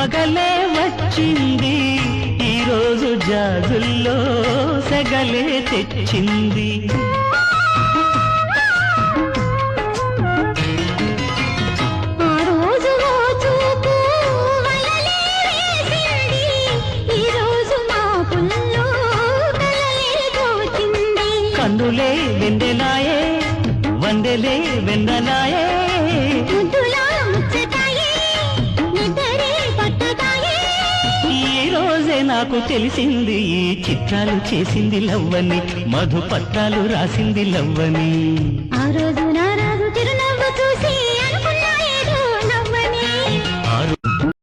పగలే వచ్చింది ఈరోజు జాజుల్లో సెగలే తెచ్చింది. కన్నులే వెందెలాయే వందెలే వెందలాయే ఈ రోజే నాకు తెలిసింది ఈ చిత్రాలు చేసింది లవ్వని, మధు పత్రాలు రాసింది లవ్వని. ఆ రోజు నా